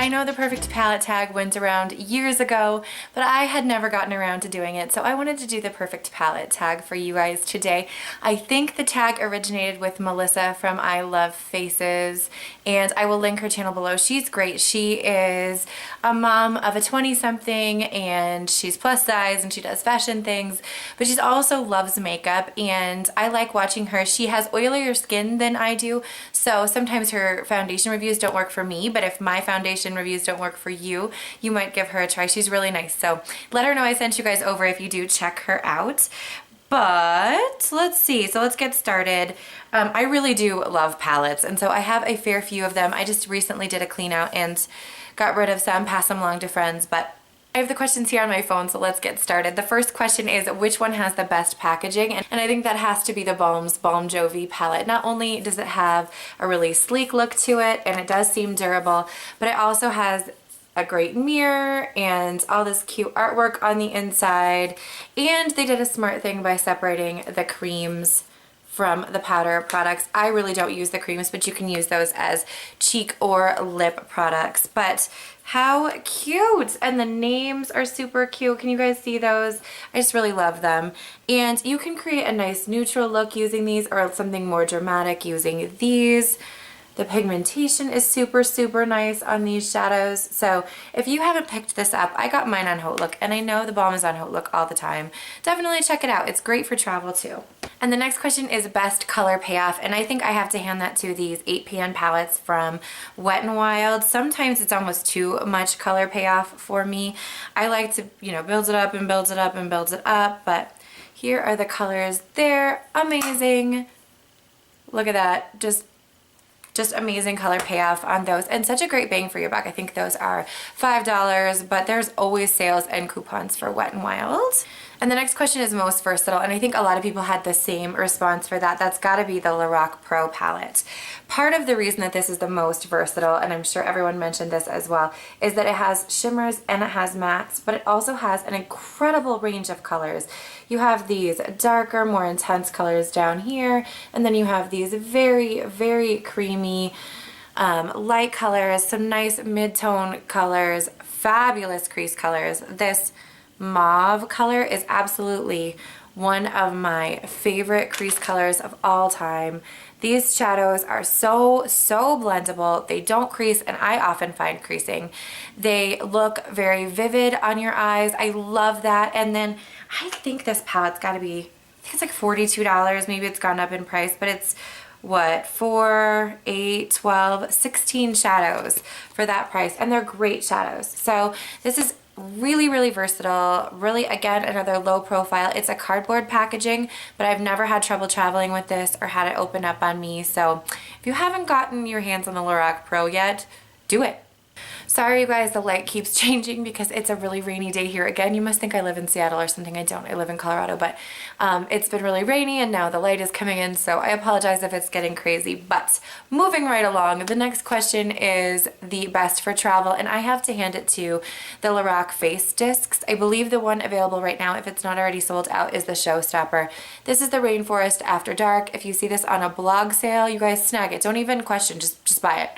I know the perfect palette tag went around years ago, but I had never gotten around to doing it, so I wanted to do the perfect palette tag for you guys today. I think the tag originated with Melissa from I Love Faces, and I will link her channel below. She's great. She is a mom of a 20-something, and she's plus size, and she does fashion things, but she also loves makeup, and I like watching her. She has oilier skin than I do, so sometimes her foundation reviews don't work for me, but if my foundation reviews don't work for you, you might give her a try. She's really nice, so let her know I sent you guys over if you do check her out. But let's see, so let's get started. I really do love palettes, and so I have a fair few of them. I just recently did a clean out and got rid of some, passed them along to friends, but I have the questions here on my phone, so let's get started. The first question is, which one has the best packaging? And I think that has to be the Balm's Balm Jovi palette. Not only does it have a really sleek look to it, and it does seem durable, but it also has a great mirror and all this cute artwork on the inside. And they did a smart thing by separating the creams from the powder products. I really don't use the creams, but you can use those as cheek or lip products. But how cute! And the names are super cute. Can you guys see those? I just really love them. And you can create a nice neutral look using these, or something more dramatic using these. The pigmentation is super, super nice on these shadows. So if you haven't picked this up, I got mine on Haute Look, and I know the Balm is on Haute Look all the time. Definitely check it out. It's great for travel too. And the next question is best color payoff, and I think I have to hand that to these 8pan palettes from Wet n Wild. Sometimes it's almost too much color payoff for me. I like to, you know, build it up and build it up and build it up, but here are the colors. They're amazing. Look at that. Just amazing color payoff on those, and such a great bang for your buck. I think those are $5, but there's always sales and coupons for Wet n Wild. And the next question is most versatile, and I think a lot of people had the same response for that. That's got to be the Lorac Pro palette. Part of the reason that this is the most versatile, and I'm sure everyone mentioned this as well, is that it has shimmers and it has mattes, but it also has an incredible range of colors. You have these darker, more intense colors down here, and then you have these very, very creamy light colors, some nice mid-tone colors, fabulous crease colors. This mauve color is absolutely one of my favorite crease colors of all time. These shadows are so blendable. They don't crease, and I often find creasing. They look very vivid on your eyes. I love that. And then I think this palette's got to be, I think it's like $42. Maybe it's gone up in price, but it's what, 4, 8, 12, 16 shadows for that price, and they're great shadows. So this is really, really versatile. Really, again, another low profile. It's a cardboard packaging, but I've never had trouble traveling with this or had it open up on me. So if you haven't gotten your hands on the Lorac Pro yet, do it. Sorry you guys, the light keeps changing because it's a really rainy day here. Again, you must think I live in Seattle or something. I don't. I live in Colorado, but it's been really rainy and now the light is coming in, so I apologize if it's getting crazy. But moving right along, the next question is the best for travel, and I have to hand it to the Lorac face discs. I believe the one available right now, if it's not already sold out, is the Showstopper. This is the Rainforest After Dark. If you see this on a blog sale, you guys snag it. Don't even question, just buy it.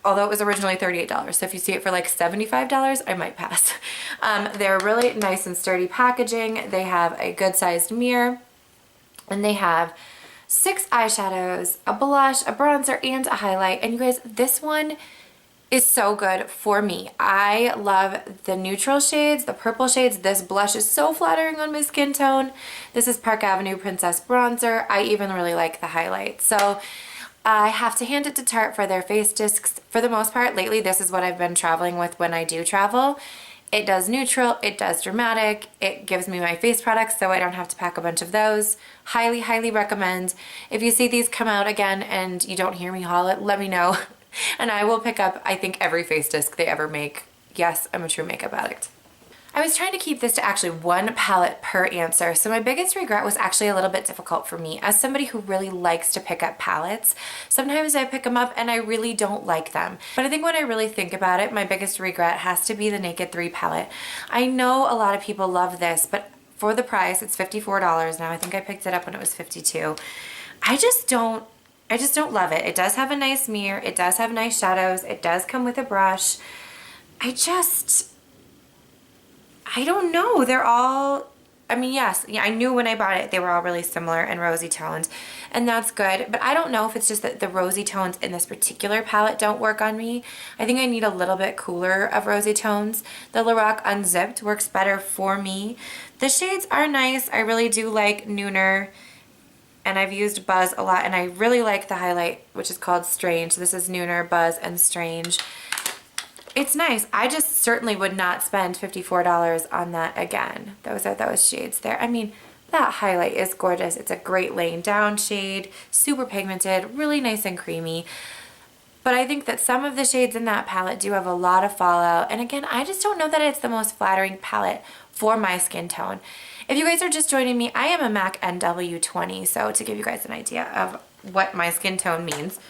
Although it was originally $38, so if you see it for like $75, I might pass. They're really nice and sturdy packaging. They have a good sized mirror, and they have 6 eyeshadows, a blush, a bronzer, and a highlight. And you guys, this one is so good for me. I love the neutral shades, the purple shades. This blush is so flattering on my skin tone. This is Park Avenue Princess Bronzer. I even really like the highlight. So I have to hand it to Tarte for their face discs. For the most part, lately, this is what I've been traveling with when I do travel. It does neutral, it does dramatic, it gives me my face products so I don't have to pack a bunch of those. Highly, highly recommend. If you see these come out again and you don't hear me haul it, let me know. And I will pick up, I think, every face disc they ever make. Yes, I'm a true makeup addict. I was trying to keep this to actually one palette per answer, so my biggest regret was actually a little bit difficult for me. As somebody who really likes to pick up palettes, sometimes I pick them up and I really don't like them. But I think when I really think about it, my biggest regret has to be the Naked 3 palette. I know a lot of people love this, but for the price, it's $54 now. I think I picked it up when it was $52. I just don't I just don't love it. It does have a nice mirror. It does have nice shadows. It does come with a brush. I don't know. They're all, I mean, yes, yeah, I knew when I bought it they were all really similar and rosy toned, and that's good. But I don't know if it's just that the rosy tones in this particular palette don't work on me. I think I need a little bit cooler of rosy tones. The Lorac Unzipped works better for me. The shades are nice. I really do like Nooner, and I've used Buzz a lot, and I really like the highlight, which is called Strange. This is Nooner, Buzz, and Strange. It's nice. I just certainly would not spend $54 on that again. Those are those shades there. I mean, that highlight is gorgeous. It's a great laying down shade, super pigmented, really nice and creamy. But I think that some of the shades in that palette do have a lot of fallout. And again, I just don't know that it's the most flattering palette for my skin tone. If you guys are just joining me, I am a MAC NW20, so to give you guys an idea of what my skin tone means.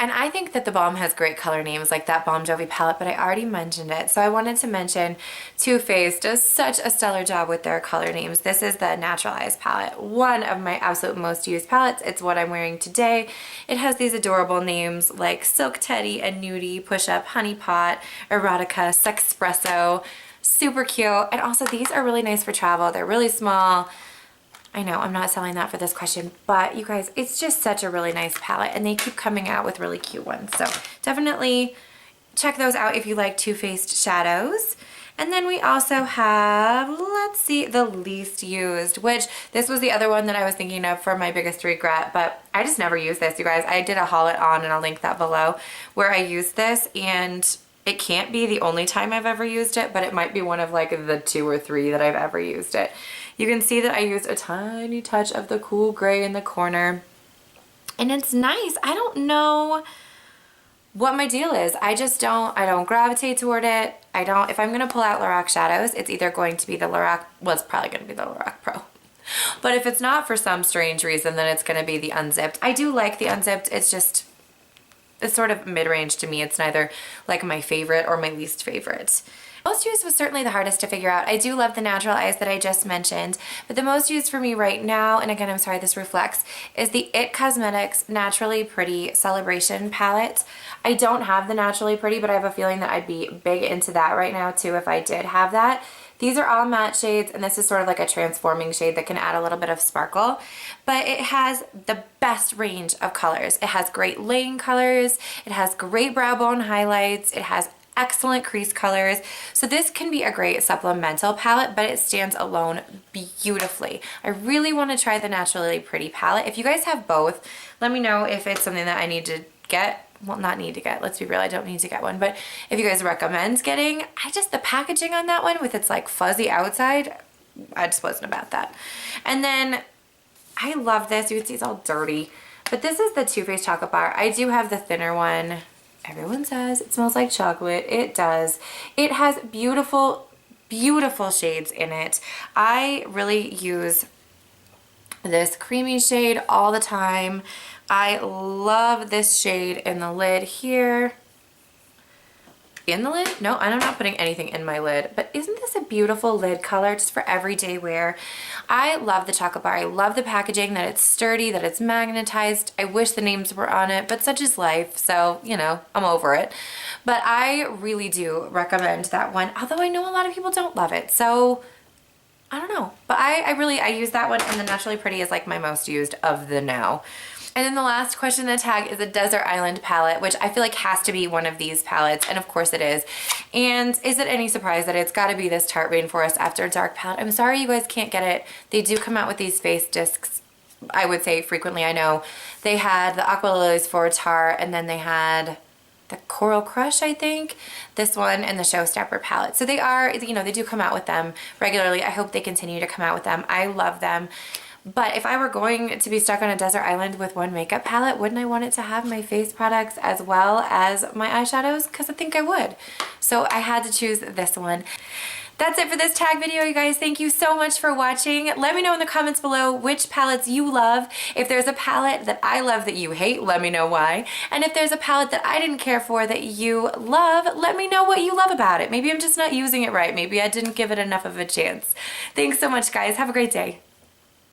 And I think that the Balm has great color names, like that Balm Jovi palette, but I already mentioned it. So I wanted to mention Too Faced does such a stellar job with their color names. This is the Naturalized palette, one of my absolute most used palettes. It's what I'm wearing today. It has these adorable names like Silk Teddy and Nudie, Push Up, Honey Pot, Erotica, Sexpresso, super cute. And also these are really nice for travel. They're really small. I know I'm not selling that for this question, but you guys, it's just such a really nice palette, and they keep coming out with really cute ones. So definitely check those out if you like Too Faced shadows. And then we also have, let's see, the Least Used, which this was the other one that I was thinking of for my biggest regret, but I just never used this, you guys. I did a haul it on, and I'll link that below, where I used this, and it can't be the only time I've ever used it, but it might be one of like the 2 or 3 that I've ever used it. You can see that I used a tiny touch of the cool gray in the corner, and it's nice. I don't know what my deal is. I don't gravitate toward it. If I'm gonna pull out Lorac shadows, it's either going to be the Lorac, well, it's probably gonna be the Lorac Pro. But if it's not for some strange reason, then it's gonna be the Unzipped. I do like the Unzipped. It's sort of mid-range to me. It's neither like my favorite or my least favorite. Most used was certainly the hardest to figure out. I do love the Natural Eyes that I just mentioned, but the most used for me right now, and again, I'm sorry this reflects, is the IT Cosmetics Naturally Pretty Celebration palette. I don't have the Naturally Pretty, but I have a feeling that I'd be big into that right now too if I did have that. These are all matte shades, and this is sort of like a transforming shade that can add a little bit of sparkle, but it has the best range of colors. It has great laying colors, it has great brow bone highlights, it has excellent crease colors. So this can be a great supplemental palette, but it stands alone beautifully. I really want to try the Naturally Pretty palette. If you guys have both, let me know if it's something that I need to get. Well, not need to get, let's be real, I don't need to get one, but if you guys recommend getting, the packaging on that one with its like fuzzy outside, I just wasn't about that. And then I love this. You can see it's all dirty, but this is the Too Faced Chocolate Bar. I do have the thinner one. Everyone says it smells like chocolate. It does. It has beautiful, beautiful shades in it. I really use this creamy shade all the time. I love this shade in the lid here. In the lid? No, I'm not putting anything in my lid, but isn't this a beautiful lid color just for everyday wear? I love the chocolate bar. I love the packaging, that it's sturdy, that it's magnetized. I wish the names were on it, but such is life, so, you know, I'm over it. But I really do recommend that one, although I know a lot of people don't love it, so I don't know. But I use that one, and the Naturally Pretty is like my most used of the now. And then the last question in the tag is a Desert Island palette, which I feel like has to be one of these palettes, and of course it is. And is it any surprise that it's got to be this Tarte Rainforest After Dark palette? I'm sorry you guys can't get it. They do come out with these face discs, I would say frequently. I know they had the Aqua Lilies for Tarte, and then they had the Coral Crush, I think, this one, and the Showstopper palette. So they are, you know, they do come out with them regularly. I hope they continue to come out with them. I love them. But if I were going to be stuck on a desert island with one makeup palette, wouldn't I want it to have my face products as well as my eyeshadows? Because I think I would. So I had to choose this one. That's it for this tag video, you guys. Thank you so much for watching. Let me know in the comments below which palettes you love. If there's a palette that I love that you hate, let me know why. And if there's a palette that I didn't care for that you love, let me know what you love about it. Maybe I'm just not using it right. Maybe I didn't give it enough of a chance. Thanks so much, guys. Have a great day.